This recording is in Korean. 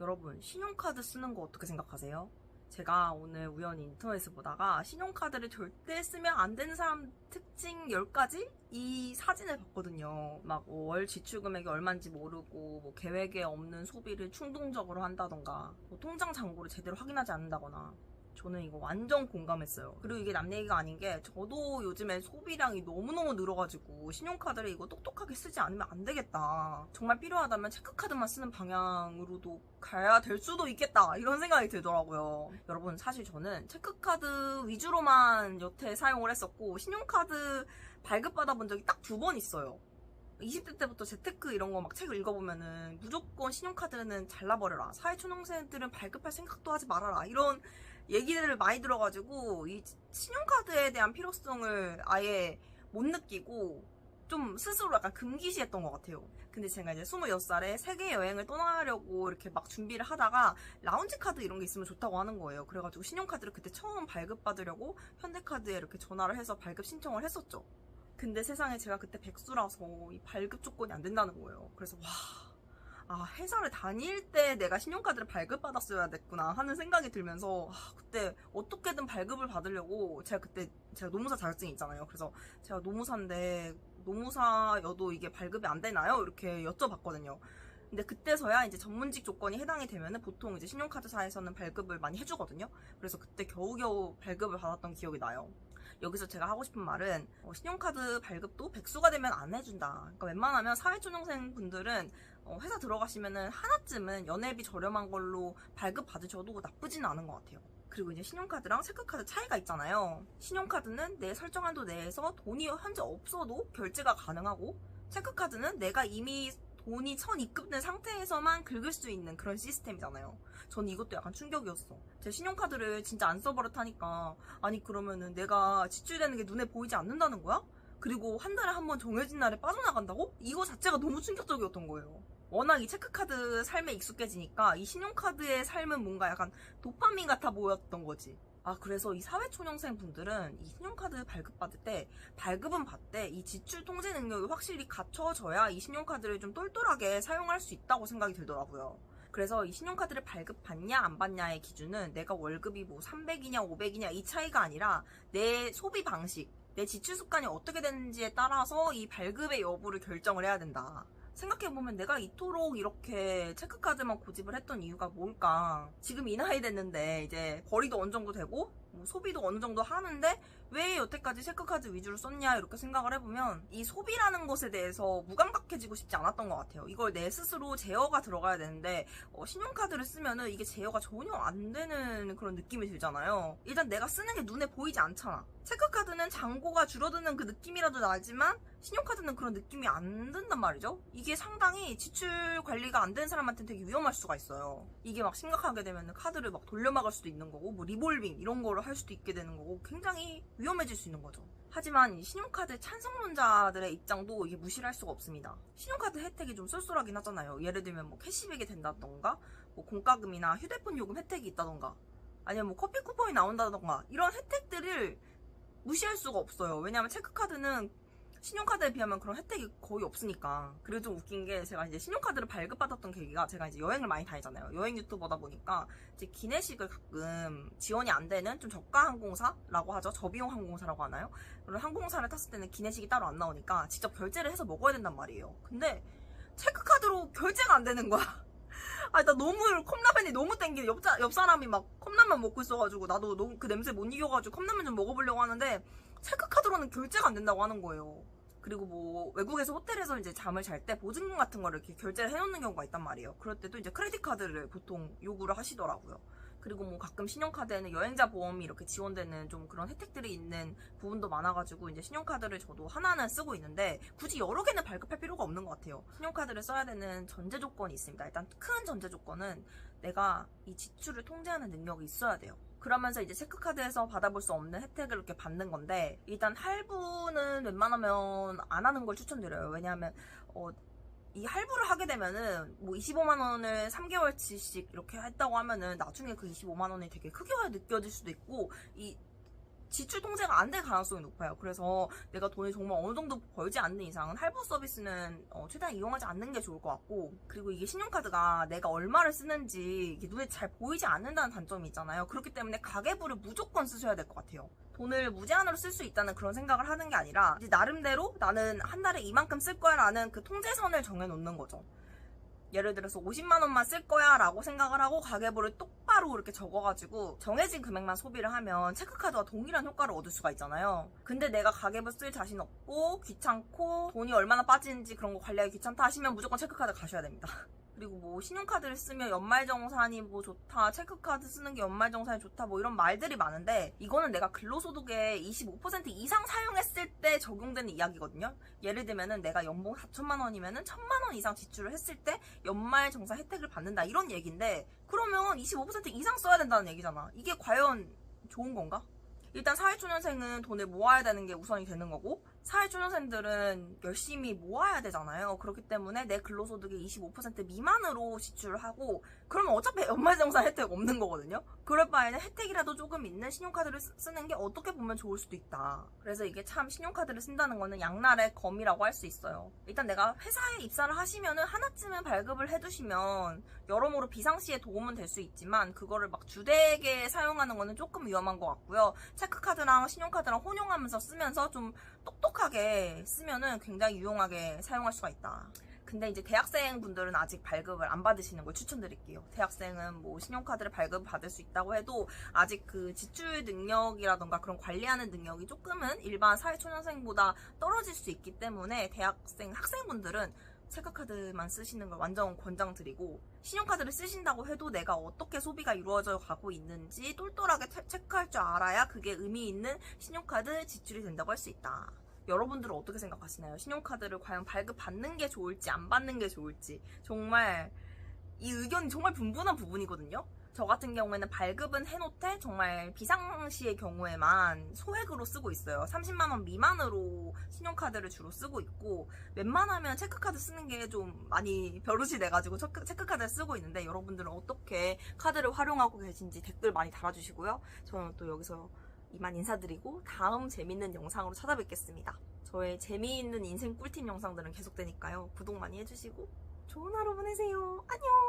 여러분, 신용카드 쓰는 거 어떻게 생각하세요? 제가 오늘 우연히 인터넷을 보다가 신용카드를 절대 쓰면 안 되는 사람 특징 10가지? 이 사진을 봤거든요. 막 월 지출 금액이 얼마인지 모르고 뭐 계획에 없는 소비를 충동적으로 한다던가 뭐 통장 잔고를 제대로 확인하지 않는다거나. 저는 이거 완전 공감했어요. 그리고 이게 남 얘기가 아닌 게 저도 요즘에 소비량이 너무너무 늘어가지고 신용카드를 이거 똑똑하게 쓰지 않으면 안 되겠다. 정말 필요하다면 체크카드만 쓰는 방향으로도 가야 될 수도 있겠다. 이런 생각이 들더라고요. 여러분, 사실 저는 체크카드 위주로만 여태 사용을 했었고 신용카드 발급받아 본 적이 딱 2번 있어요. 20대 때부터 재테크 이런 거 막 책을 읽어보면은 무조건 신용카드는 잘라버려라. 사회초년생들은 발급할 생각도 하지 말아라. 이런 얘기들을 많이 들어가지고 이 신용카드에 대한 필요성을 아예 못 느끼고 좀 스스로 약간 금기시했던 것 같아요. 근데 제가 이제 26살에 세계 여행을 떠나려고 이렇게 막 준비를 하다가 라운지 카드 이런 게 있으면 좋다고 하는 거예요. 그래가지고 신용카드를 그때 처음 발급받으려고 현대카드에 이렇게 전화를 해서 발급 신청을 했었죠. 근데 세상에 제가 그때 백수라서 이 발급 조건이 안 된다는 거예요. 그래서 회사를 다닐 때 내가 신용카드를 발급받았어야 됐구나 하는 생각이 들면서 그때 어떻게든 발급을 받으려고 제가 노무사 자격증이 있잖아요. 그래서 제가 노무사인데 노무사여도 이게 발급이 안 되나요? 이렇게 여쭤봤거든요. 근데 그때서야 이제 전문직 조건이 해당이 되면은 보통 이제 신용카드사에서는 발급을 많이 해주거든요. 그래서 그때 겨우겨우 발급을 받았던 기억이 나요. 여기서 제가 하고 싶은 말은 신용카드 발급도 백수가 되면 안 해준다. 그러니까 웬만하면 사회초년생 분들은 회사 들어가시면은 하나쯤은 연회비 저렴한 걸로 발급 받으셔도 나쁘지는 않은 것 같아요. 그리고 이제 신용카드랑 체크카드 차이가 있잖아요. 신용카드는 내 설정한 도 내에서 돈이 현재 없어도 결제가 가능하고, 체크카드는 내가 이미 돈이 입금된 상태에서만 긁을 수 있는 그런 시스템이잖아요. 저는 이것도 약간 충격이었어. 제 신용카드를 진짜 안 써버릇하니까 아니 그러면은 내가 지출되는 게 눈에 보이지 않는다는 거야? 그리고 한 달에 한 번 정해진 날에 빠져나간다고? 이거 자체가 너무 충격적이었던 거예요. 워낙 이 체크카드 삶에 익숙해지니까 이 신용카드의 삶은 뭔가 약간 도파민 같아 보였던 거지. 그래서 이 사회초년생 분들은 이 신용카드 발급받을 때 발급은 받되 이 지출 통제 능력이 확실히 갖춰져야 이 신용카드를 좀 똘똘하게 사용할 수 있다고 생각이 들더라고요. 그래서 이 신용카드를 발급받냐 안 받냐의 기준은 내가 월급이 뭐 300이냐 500이냐 이 차이가 아니라 내 소비 방식, 내 지출 습관이 어떻게 되는지에 따라서 이 발급의 여부를 결정을 해야 된다. 생각해보면 내가 이토록 이렇게 체크카드만 고집을 했던 이유가 뭘까? 지금 이 나이 됐는데 이제 벌이도 어느 정도 되고 뭐 소비도 어느 정도 하는데 왜 여태까지 체크카드 위주로 썼냐 이렇게 생각을 해보면 이 소비라는 것에 대해서 무감각해지고 싶지 않았던 것 같아요. 이걸 내 스스로 제어가 들어가야 되는데 신용카드를 쓰면은 이게 제어가 전혀 안 되는 그런 느낌이 들잖아요. 일단 내가 쓰는 게 눈에 보이지 않잖아. 체크카드는 잔고가 줄어드는 그 느낌이라도 나지만 신용카드는 그런 느낌이 안 든단 말이죠. 이게 상당히 지출 관리가 안 되는 사람한테는 되게 위험할 수가 있어요. 이게 막 심각하게 되면 카드를 막 돌려막을 수도 있는 거고 뭐 리볼빙 이런 거를 할 수도 있게 되는 거고 굉장히 위험해질 수 있는 거죠. 하지만 이 신용카드 찬성론자들의 입장도 이게 무시를 할 수가 없습니다. 신용카드 혜택이 좀 쏠쏠하긴 하잖아요. 예를 들면 뭐 캐시백이 된다던가 뭐 공과금이나 휴대폰 요금 혜택이 있다던가 아니면 뭐 커피 쿠폰이 나온다던가 이런 혜택들을 무시할 수가 없어요. 왜냐하면 체크카드는 신용카드에 비하면 그런 혜택이 거의 없으니까. 그리고 좀 웃긴 게 제가 이제 신용카드를 발급받았던 계기가 제가 이제 여행을 많이 다니잖아요. 여행 유튜버다 보니까 이제 기내식을 가끔 지원이 안 되는 좀 저가 항공사라고 하죠. 저비용 항공사라고 하나요? 그런 항공사를 tas을 때는 기내식이 따로 안 나오니까 직접 결제를 해서 먹어야 된단 말이에요. 근데 체크카드로 결제가 안 되는 거야. 나 너무 컵라면이 너무 땡기네. 옆 사람이 막 컵라면 먹고 있어가지고 나도 너무 그 냄새 못 이겨가지고 컵라면 좀 먹어보려고 하는데 체크카드로는 결제가 안 된다고 하는 거예요. 그리고 뭐 외국에서 호텔에서 이제 잠을 잘 때 보증금 같은 거를 이렇게 결제를 해놓는 경우가 있단 말이에요. 그럴 때도 이제 크레딧 카드를 보통 요구를 하시더라고요. 그리고 뭐 가끔 신용카드에는 여행자 보험이 이렇게 지원되는 좀 그런 혜택들이 있는 부분도 많아가지고 이제 신용카드를 저도 하나는 쓰고 있는데 굳이 여러 개는 발급할 필요가 없는 것 같아요. 신용카드를 써야 되는 전제 조건이 있습니다. 일단 큰 전제 조건은 내가 이 지출을 통제하는 능력이 있어야 돼요. 그러면서 이제 체크카드에서 받아볼 수 없는 혜택을 이렇게 받는 건데 일단 할부는 웬만하면 안 하는 걸 추천드려요. 왜냐하면 이 할부를 하게 되면은 뭐 25만 원을 3개월치씩 이렇게 했다고 하면은 나중에 그 25만 원이 되게 크게 느껴질 수도 있고 이 지출 통제가 안 될 가능성이 높아요. 그래서 내가 돈이 정말 어느 정도 벌지 않는 이상은 할부 서비스는 최대한 이용하지 않는 게 좋을 것 같고, 그리고 이게 신용카드가 내가 얼마를 쓰는지 이게 눈에 잘 보이지 않는다는 단점이 있잖아요. 그렇기 때문에 가계부를 무조건 쓰셔야 될 것 같아요. 돈을 무제한으로 쓸 수 있다는 그런 생각을 하는 게 아니라 이제 나름대로 나는 한 달에 이만큼 쓸 거야 라는 그 통제선을 정해놓는 거죠. 예를 들어서 50만 원만 쓸 거야 라고 생각을 하고 가계부를 똑바로 이렇게 적어가지고 정해진 금액만 소비를 하면 체크카드와 동일한 효과를 얻을 수가 있잖아요. 근데 내가 가계부 쓸 자신 없고 귀찮고 돈이 얼마나 빠지는지 그런 거 관리하기 귀찮다 하시면 무조건 체크카드 가셔야 됩니다. 그리고 뭐 신용카드를 쓰면 연말정산이 뭐 좋다, 체크카드 쓰는 게 연말정산이 좋다, 뭐 이런 말들이 많은데 이거는 내가 근로소득의 25% 이상 사용했을 때 적용되는 이야기거든요. 예를 들면은 내가 연봉 4천만 원이면은 1,000만 원 이상 지출을 했을 때 연말정산 혜택을 받는다 이런 얘기인데, 그러면 25% 이상 써야 된다는 얘기잖아. 이게 과연 좋은 건가? 일단 사회초년생은 돈을 모아야 되는 게 우선이 되는 거고, 사회초년생들은 열심히 모아야 되잖아요. 그렇기 때문에 내 근로소득의 25% 미만으로 지출을 하고, 그러면 어차피 연말정산 혜택 없는 거거든요. 그럴 바에는 혜택이라도 조금 있는 신용카드를 쓰는 게 어떻게 보면 좋을 수도 있다. 그래서 이게 참 신용카드를 쓴다는 거는 양날의 검이라고 할 수 있어요. 일단 내가 회사에 입사를 하시면은 하나쯤은 발급을 해두시면 여러모로 비상시에 도움은 될 수 있지만, 그거를 막 주되게 사용하는 거는 조금 위험한 것 같고요. 체크카드랑 신용카드랑 혼용하면서 쓰면서 좀 똑똑하게 쓰면은 굉장히 유용하게 사용할 수가 있다. 근데 이제 대학생 분들은 아직 발급을 안 받으시는 걸 추천드릴게요. 대학생은 뭐 신용카드를 발급 받을 수 있다고 해도 아직 그 지출 능력이라던가 그런 관리하는 능력이 조금은 일반 사회초년생보다 떨어질 수 있기 때문에 대학생 학생분들은 체크카드만 쓰시는 걸 완전 권장드리고, 신용카드를 쓰신다고 해도 내가 어떻게 소비가 이루어져 가고 있는지 똘똘하게 체크할 줄 알아야 그게 의미 있는 신용카드 지출이 된다고 할 수 있다. 여러분들은 어떻게 생각하시나요? 신용카드를 과연 발급받는 게 좋을지 안 받는 게 좋을지, 정말 이 의견이 정말 분분한 부분이거든요. 저 같은 경우에는 발급은 해놓되 정말 비상시의 경우에만 소액으로 쓰고 있어요. 30만 원 미만으로 신용카드를 주로 쓰고 있고, 웬만하면 체크카드 쓰는 게 좀 많이 버릇이 돼가지고 체크카드를 쓰고 있는데, 여러분들은 어떻게 카드를 활용하고 계신지 댓글 많이 달아주시고요. 저는 또 여기서 이만 인사드리고 다음 재밌는 영상으로 찾아뵙겠습니다. 저의 재미있는 인생 꿀팁 영상들은 계속되니까요. 구독 많이 해주시고 좋은 하루 보내세요. 안녕!